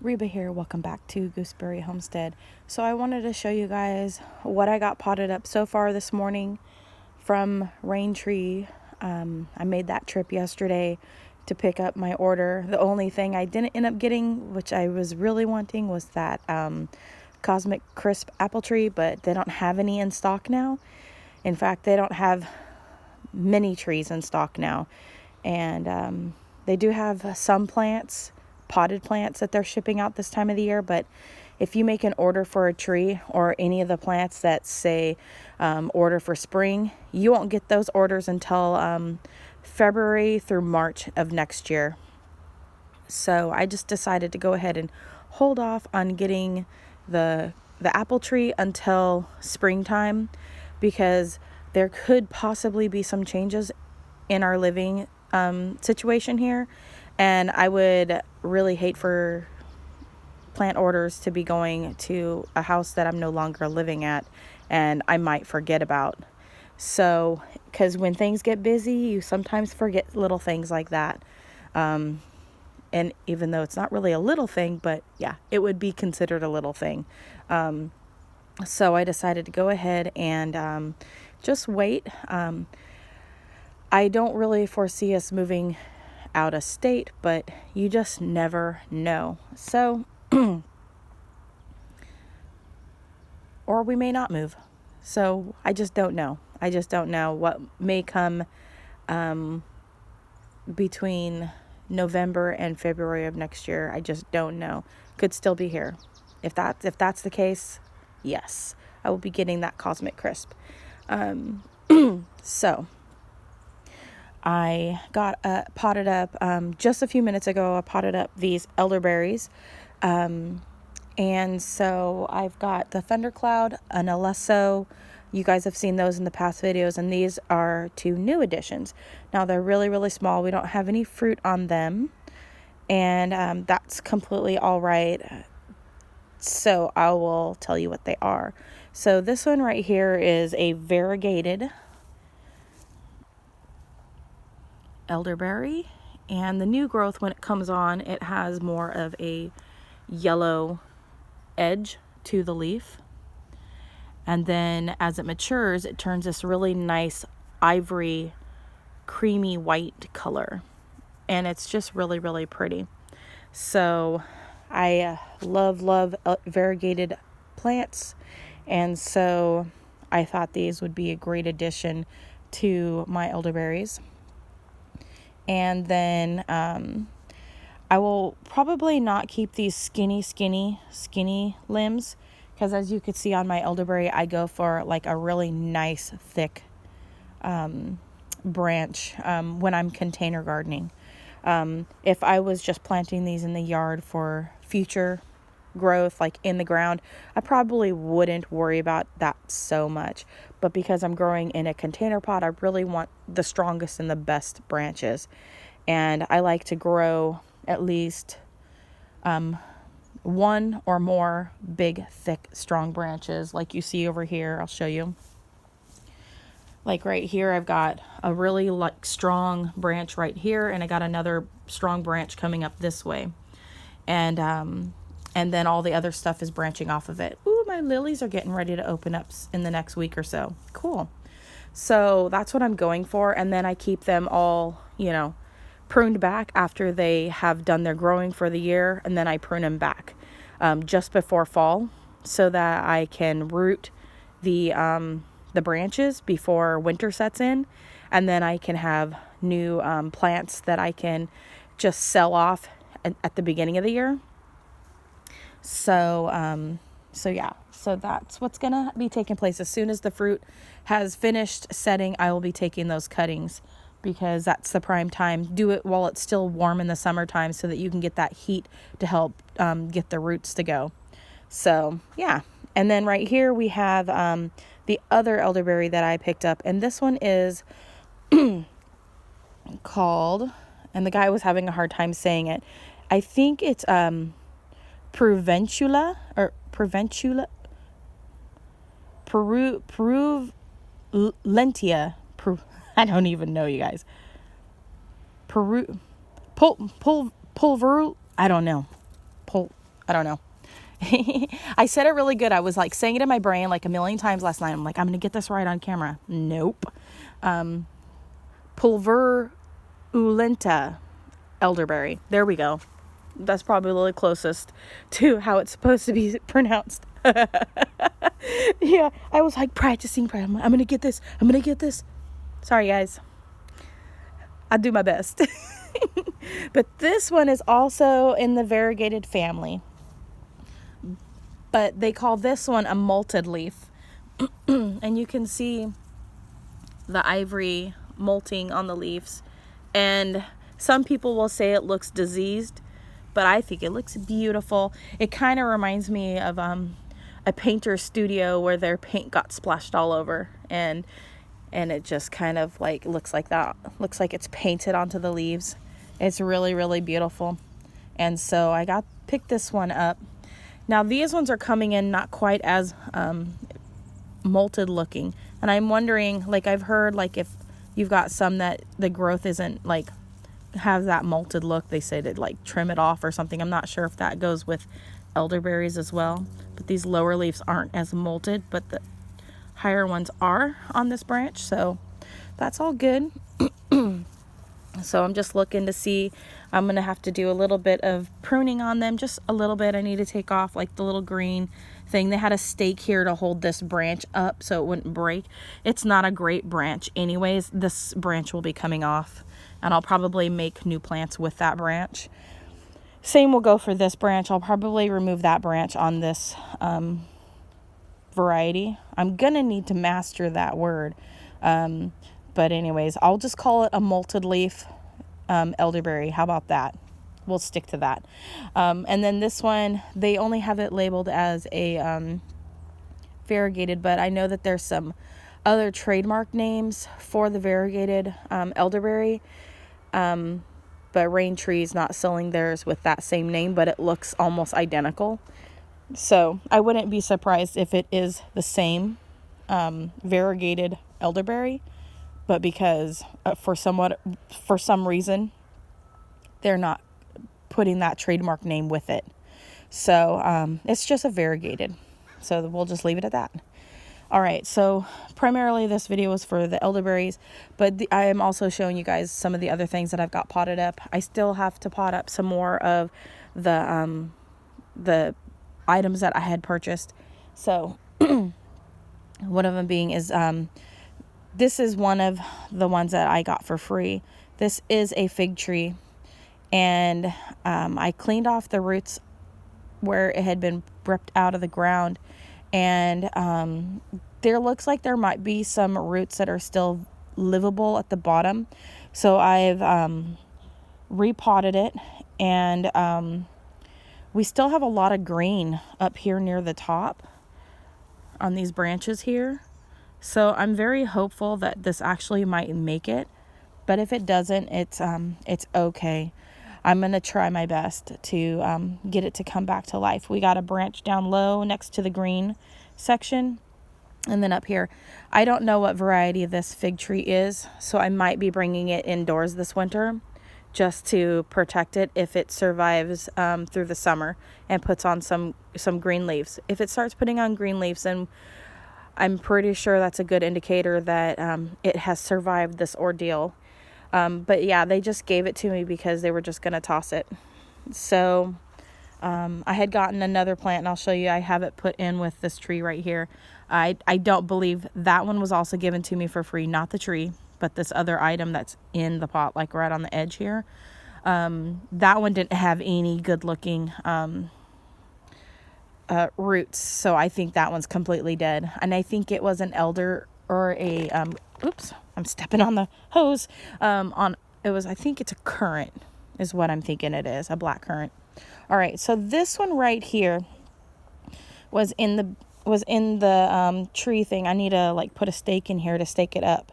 Reba here, welcome back to Gooseberry Homestead. So I wanted to show you guys what I got potted up so far this morning from Raintree. I made that trip yesterday to pick up my order. The only thing I didn't end up getting, which I was really wanting, was that Cosmic Crisp apple tree, but they don't have any in stock now. In fact, they don't have many trees in stock now. And they do have some plants, potted plants, that they're shipping out this time of the year. But if you make an order for a tree or any of the plants that say order for spring, you won't get those orders until February through March of next year. So I just decided to go ahead and hold off on getting the apple tree until springtime, because there could possibly be some changes in our living situation here, and I would really hate for plant orders to be going to a house that I'm no longer living at and I might forget about. So, because when things get busy, you sometimes forget little things like that. And even though it's not really a little thing, but yeah, it would be considered a little thing. So I decided to go ahead and just wait. I don't really foresee us moving out of state, but you just never know. So, or we may not move. So I just don't know. I just don't know what may come between November and February of next year. I just don't know. Could still be here. If that's the case, yes, I will be getting that Cosmic Crisp. So I got potted up just a few minutes ago. I potted up these elderberries. And so I've got the Thundercloud, an Alesso. You guys have seen those in the past videos, and these are two new additions. Now they're really, really small. We don't have any fruit on them, and that's completely all right. So I will tell you what they are. So this one right here is a variegated elderberry, and the new growth, when it comes on, it has more of a yellow edge to the leaf, and then as it matures, it turns this really nice ivory creamy white color, and it's just really, really pretty. So I love variegated plants, and so I thought these would be a great addition to my elderberries. And then I will probably not keep these skinny limbs, because as you could see on my elderberry, I go for like a really nice thick branch when I'm container gardening. If I was just planting these in the yard for future growth, like in the ground, I probably wouldn't worry about that so much. But because I'm growing in a container pot, I really want the strongest and the best branches. And I like to grow at least one or more big, thick, strong branches like you see over here. I'll show you. Like right here, I've got a really strong branch right here, and I got another strong branch coming up this way. And then all the other stuff is branching off of it. Ooh, my lilies are getting ready to open up in the next week or so. Cool. So that's what I'm going for. And then I keep them all, pruned back after they have done their growing for the year. And then I prune them back just before fall, so that I can root the branches before winter sets in. And then I can have new plants that I can just sell off at the beginning of the year. So that's what's going to be taking place. As soon as the fruit has finished setting, I will be taking those cuttings, because that's the prime time. Do it while it's still warm in the summertime, so that you can get that heat to help get the roots to go. So, yeah. And then right here we have the other elderberry that I picked up. And this one is called, and the guy was having a hard time saying it, I think it's Proventula, Perulentia. I don't even know, you guys. Pulver, I don't know. I don't know. I said it really good. I was like saying it in my brain like a million times last night. I'm like, I'm going to get this right on camera. Nope. Pulverulenta elderberry. There we go. That's probably the closest to how it's supposed to be pronounced. Yeah, I was like practicing. I'm going to get this. I'm going to get this. Sorry, guys. I do my best. But this one is also in the variegated family. But they call this one a molted leaf. And you can see the ivory molting on the leaves. And some people will say it looks diseased, but I think it looks beautiful. It kind of reminds me of a painter's studio where their paint got splashed all over, and it just kind of like looks like that. Looks like it's painted onto the leaves. It's really, really beautiful. And so I picked this one up. Now these ones are coming in not quite as molted looking, and I'm wondering, like, I've heard like if you've got some that the growth isn't like have that molted look, they say to like trim it off or something. I'm not sure if that goes with elderberries as well, but these lower leaves aren't as molted, but the higher ones are on this branch, so that's all good. So I'm just looking to see. I'm gonna have to do a little bit of pruning on them, just a little bit. I need to take off like the little green thing. They had a stake here to hold this branch up so it wouldn't break. It's not a great branch anyways. This branch will be coming off, and I'll probably make new plants with that branch. Same will go for this branch. I'll probably remove that branch on this variety. I'm gonna need to master that word. But anyways, I'll just call it a molted leaf elderberry. How about that? We'll stick to that. And then this one, they only have it labeled as a variegated, but I know that there's some other trademark names for the variegated elderberry. But Raintree is not selling theirs with that same name, but it looks almost identical. So I wouldn't be surprised if it is the same variegated elderberry, but because for some reason they're not putting that trademark name with it. So it's just a variegated. So we'll just leave it at that. All right, so primarily this video was for the elderberries, but I am also showing you guys some of the other things that I've got potted up. I still have to pot up some more of the items that I had purchased. So one of them being is this is one of the ones that I got for free. This is a fig tree, and I cleaned off the roots where it had been ripped out of the ground, and there looks like there might be some roots that are still livable at the bottom. So I've repotted it, and we still have a lot of green up here near the top on these branches here. So I'm very hopeful that this actually might make it, but if it doesn't, it's okay. I'm going to try my best to get it to come back to life. We got a branch down low next to the green section, and then up here. I don't know what variety of this fig tree is, so I might be bringing it indoors this winter just to protect it if it survives through the summer and puts on some green leaves. If it starts putting on green leaves, then I'm pretty sure that's a good indicator that it has survived this ordeal. But yeah, they just gave it to me because they were just going to toss it. So I had gotten another plant, and I'll show you. I have it put in with this tree right here. I don't believe that one was also given to me for free, not the tree, but this other item that's in the pot, like right on the edge here. That one didn't have any good looking roots, so I think that one's completely dead. And I think it was an elder or a oops, I'm stepping on the hose. I think it's a currant is what I'm thinking it is, a black currant. All right, so this one right here was in the tree thing. I need to like put a stake in here to stake it up.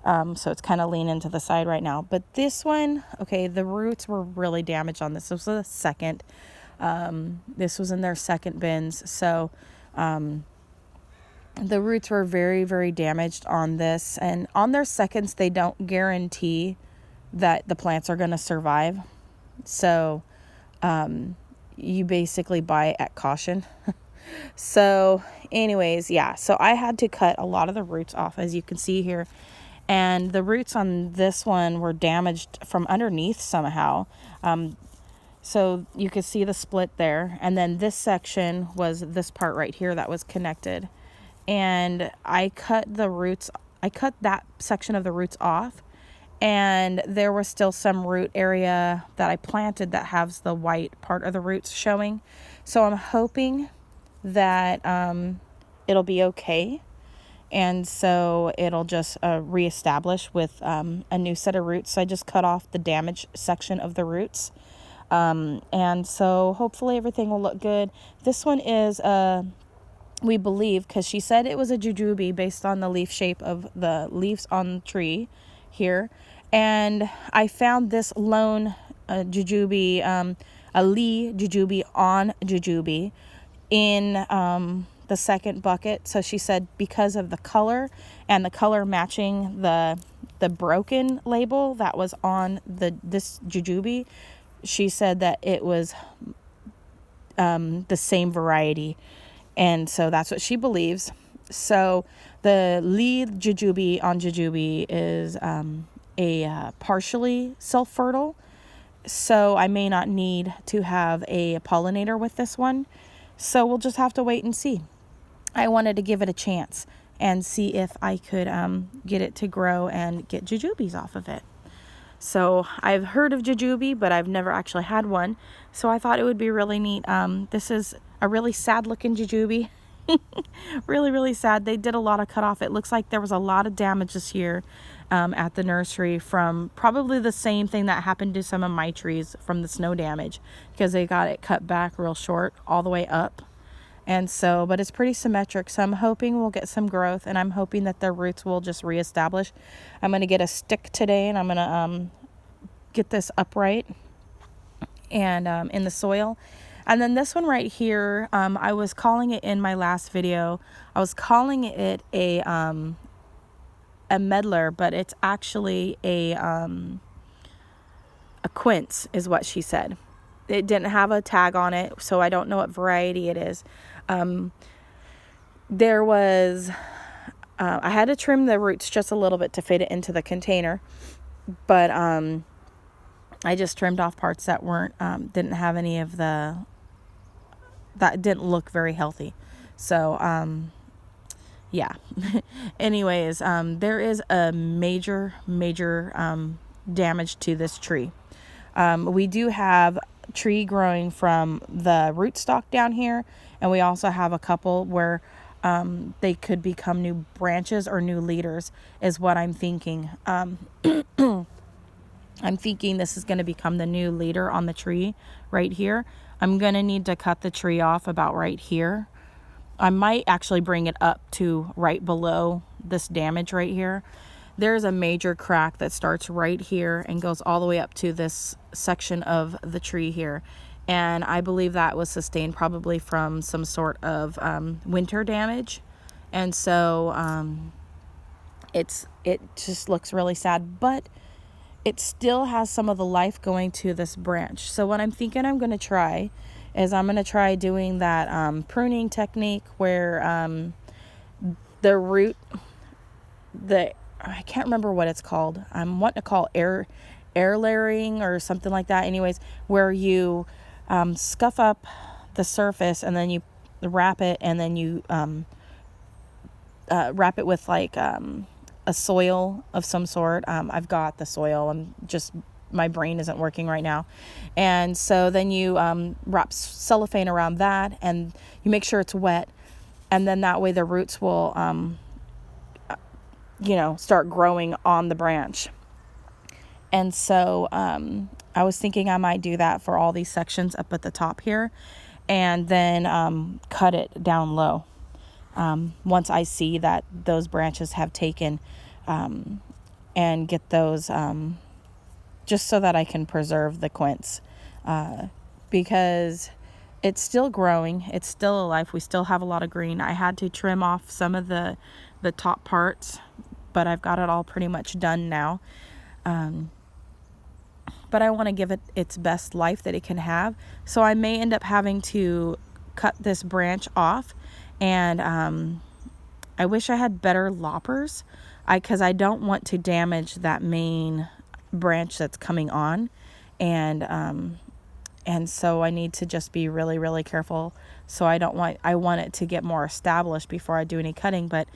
So it's kind of leaning to the side right now. But this one, okay, the roots were really damaged on this. This was the second. This was in their second bins. So the roots were very, very damaged on this. And on their seconds, they don't guarantee that the plants are going to survive. So you basically buy at caution. So anyways, yeah, so I had to cut a lot of the roots off, as you can see here. And the roots on this one were damaged from underneath somehow. So you could see the split there. And then this section was this part right here that was connected. And I cut that section of the roots off. And there was still some root area that I planted that has the white part of the roots showing. So I'm hoping that it'll be okay. And so it'll just reestablish with a new set of roots. So I just cut off the damaged section of the roots. And so hopefully everything will look good. This one is, we believe, because she said it was a jujube based on the leaf shape of the leaves on the tree here. And I found this lone jujube, a Lee jujube on jujube in the second bucket. So she said because of the color and the color matching the broken label that was on this jujube, she said that it was the same variety. And so that's what she believes. So the Lee jujube on jujube is a partially self-fertile. So I may not need to have a pollinator with this one. So we'll just have to wait and see. I wanted to give it a chance and see if I could get it to grow and get jujubes off of it. So I've heard of jujube, but I've never actually had one. So I thought it would be really neat. This is a really sad looking jujube. Really, really sad. They did a lot of cut off. It looks like there was a lot of damage this year at the nursery from probably the same thing that happened to some of my trees from the snow damage, because they got it cut back real short all the way up. And so, but it's pretty symmetric. So I'm hoping we'll get some growth, and I'm hoping that their roots will just reestablish. I'm going to get a stick today, and I'm going to get this upright and in the soil. And then this one right here, I was calling it in my last video, I was calling it a medlar, but it's actually a quince is what she said. It didn't have a tag on it, so I don't know what variety it is. There was, I had to trim the roots just a little bit to fit it into the container, but I just trimmed off parts that weren't, didn't have any of that didn't look very healthy. So, yeah. Anyways, there is a major damage to this tree. We do have tree growing from the rootstock down here, and we also have a couple where they could become new branches or new leaders is what I'm thinking. I'm thinking this is going to become the new leader on the tree right here. I'm going to need to cut the tree off about right here. I might actually bring it up to right below this damage right here. There's a major crack that starts right here and goes all the way up to this section of the tree here. And I believe that was sustained probably from some sort of winter damage. And so it just looks really sad, but it still has some of the life going to this branch. So what I'm thinking I'm going to try is I'm going to try doing that pruning technique where the root, I can't remember what it's called. I'm wanting to call air layering or something like that. Anyways, where you scuff up the surface and then you wrap it, and then you wrap it with like a soil of some sort. I've got the soil. My brain isn't working right now. And so then you wrap cellophane around that, and you make sure it's wet. And then that way the roots will, start growing on the branch. And so I was thinking I might do that for all these sections up at the top here, and then cut it down low. Once I see that those branches have taken, and get those, just so that I can preserve the quince, because it's still growing, it's still alive, we still have a lot of green. I had to trim off some of the top parts, but I've got it all pretty much done now. but I want to give it its best life that it can have. So I may end up having to cut this branch off, and I wish I had better loppers, because I don't want to damage that main branch that's coming on, and so I need to just be really, really careful. So I want it to get more established before I do any cutting. But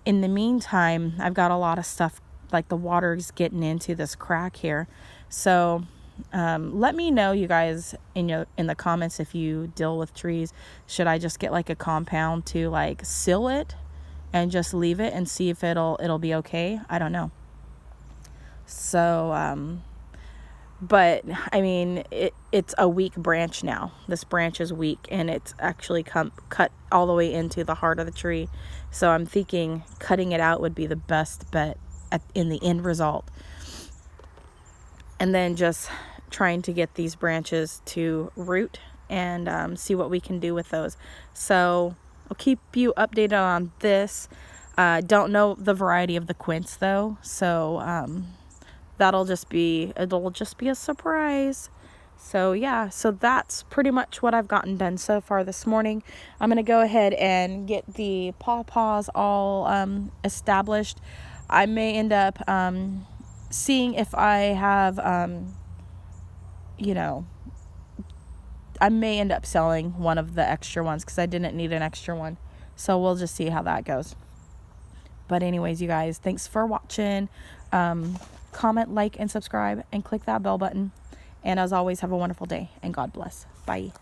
in the meantime, I've got a lot of stuff, like the water's getting into this crack here. So let me know, you guys, in the comments, if you deal with trees. Should I just get like a compound to like seal it and just leave it and see if it'll be okay? I don't know. So but I mean, it's a weak branch now. This branch is weak, and it's actually cut all the way into the heart of the tree. So I'm thinking cutting it out would be the best bet in the end result. And then just trying to get these branches to root and see what we can do with those. So I'll keep you updated on this. Don't know the variety of the quince though. So it'll just be a surprise. So yeah, so that's pretty much what I've gotten done so far this morning. I'm going to go ahead and get the pawpaws all established. I may end up seeing if I have, I may end up selling one of the extra ones because I didn't need an extra one. So we'll just see how that goes. But anyways, you guys, thanks for watching. Comment, like, and subscribe, and click that bell button. And as always, have a wonderful day, and God bless. Bye.